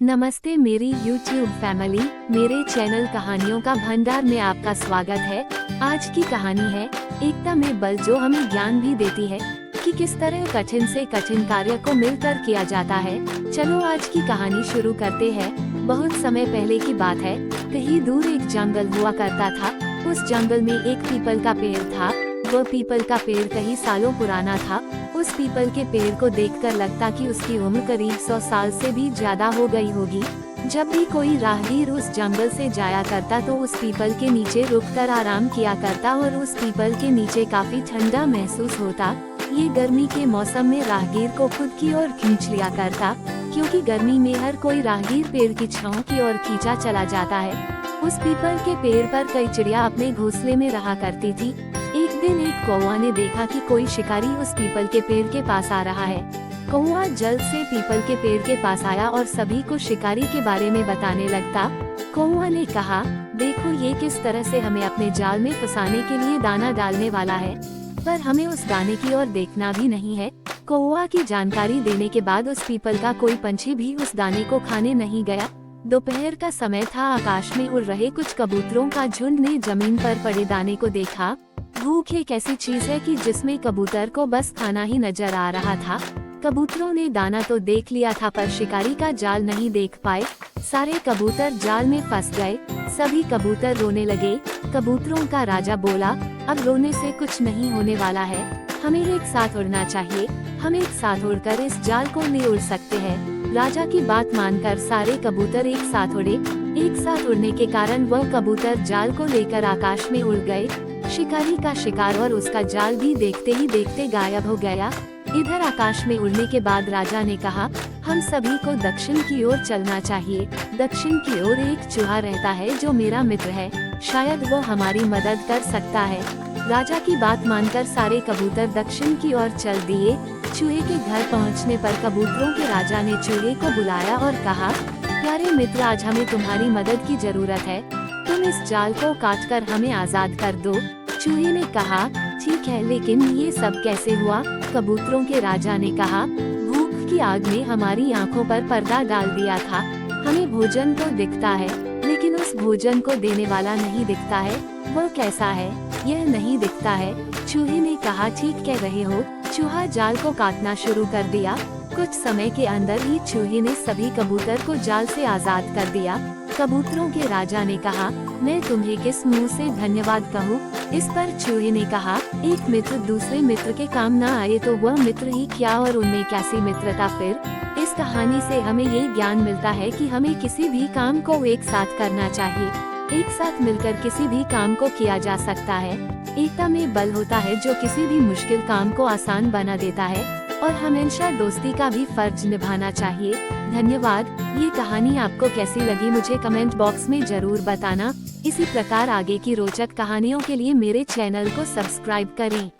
नमस्ते मेरी YouTube family, मेरे चैनल कहानियों का भंडार में आपका स्वागत है। आज की कहानी है एकता में बल, जो हमें ज्ञान भी देती है कि किस तरह कठिन से कठिन कार्य को मिलकर किया जाता है। चलो आज की कहानी शुरू करते हैं। बहुत समय पहले की बात है, कहीं दूर एक जंगल हुआ करता था। उस जंगल में एक पीपल का पेड़ था। वह पीपल का पेड़ कई सालों पुराना था। उस पीपल के पेड़ को देखकर लगता कि उसकी उम्र करीब 100 साल से भी ज्यादा हो गई होगी। जब भी कोई राहगीर उस जंगल से जाया करता तो उस पीपल के नीचे रुककर आराम किया करता और उस पीपल के नीचे काफी ठंडा महसूस होता। ये गर्मी के मौसम में राहगीर को खुद की ओर खींच लिया करता, क्योंकि गर्मी में हर कोई राहगीर पेड़ की छांव की ओर खींचा चला जाता है। उस पीपल के पेड़ पर कई चिड़िया अपने घोंसले में रहा करती थी। एक दिन एक कौवा ने देखा कि कोई शिकारी उस पीपल के पेड़ के पास आ रहा है। कौवा जल्द से पीपल के पेड़ के पास आया और सभी को शिकारी के बारे में बताने लगता। कौवा ने कहा, देखो ये किस तरह से हमें अपने जाल में फंसाने के लिए दाना डालने वाला है, पर हमें उस दाने की ओर देखना भी नहीं है। कौवा की जानकारी देने के बाद उस पीपल का कोई पंछी भी उस दाने को खाने नहीं गया। दोपहर का समय था। आकाश में उड़ रहे कुछ कबूतरों का झुंड ने जमीन पर पड़े दाने को देखा। भूख एक ऐसी चीज है कि जिसमें कबूतर को बस खाना ही नजर आ रहा था। कबूतरों ने दाना तो देख लिया था, पर शिकारी का जाल नहीं देख पाए। सारे कबूतर जाल में फंस गए। सभी कबूतर रोने लगे। कबूतरों का राजा बोला, अब रोने से कुछ नहीं होने वाला है, हमें एक साथ उड़ना चाहिए। हम एक साथ उड़कर इस जाल को ले उड़ सकते हैं। राजा की बात मानकर सारे कबूतर एक साथ उड़े। एक साथ उड़ने के कारण वह कबूतर जाल को लेकर आकाश में उड़ गए। शिकारी का शिकार और उसका जाल भी देखते ही देखते गायब हो गया। इधर आकाश में उड़ने के बाद राजा ने कहा, हम सभी को दक्षिण की ओर चलना चाहिए। दक्षिण की ओर एक चूहा रहता है जो मेरा मित्र है, शायद वो हमारी मदद कर सकता है। राजा की बात मानकर सारे कबूतर दक्षिण की ओर चल दिए। चूहे के घर पहुंचने पर कबूतरों के राजा ने चूहे को बुलाया और कहा, प्यारे मित्र, आज हमें तुम्हारी मदद की जरूरत है। तुम इस जाल को काटकर हमें आजाद कर दो। चूहे ने कहा, ठीक है, लेकिन ये सब कैसे हुआ? कबूतरों के राजा ने कहा, भूख की आग ने हमारी आंखों पर पर्दा डाल दिया था। हमें भोजन तो दिखता है, लेकिन उस भोजन को देने वाला नहीं दिखता है। वो कैसा है, यह नहीं दिखता है। चूहे ने कहा, ठीक कह रहे हो। चूहा जाल को काटना शुरू कर दिया। कुछ समय के अंदर ही चूहे ने सभी कबूतर को जाल से आजाद कर दिया। कबूतरों के राजा ने कहा, मैं तुम्हें किस मुंह से धन्यवाद कहूँ? इस पर चूहे ने कहा, एक मित्र दूसरे मित्र के काम ना आए तो वह मित्र ही क्या, और उनमें कैसी मित्रता फिर। इस कहानी से हमें ये ज्ञान मिलता है कि हमें किसी भी काम को एक साथ करना चाहिए। एक साथ मिलकर किसी भी काम को किया जा सकता है। एकता में बल होता है जो किसी भी मुश्किल काम को आसान बना देता है, और हमेशा दोस्ती का भी फर्ज निभाना चाहिए। धन्यवाद। ये कहानी आपको कैसी लगी मुझे कमेंट बॉक्स में जरूर बताना। इसी प्रकार आगे की रोचक कहानियों के लिए मेरे चैनल को सब्सक्राइब करें।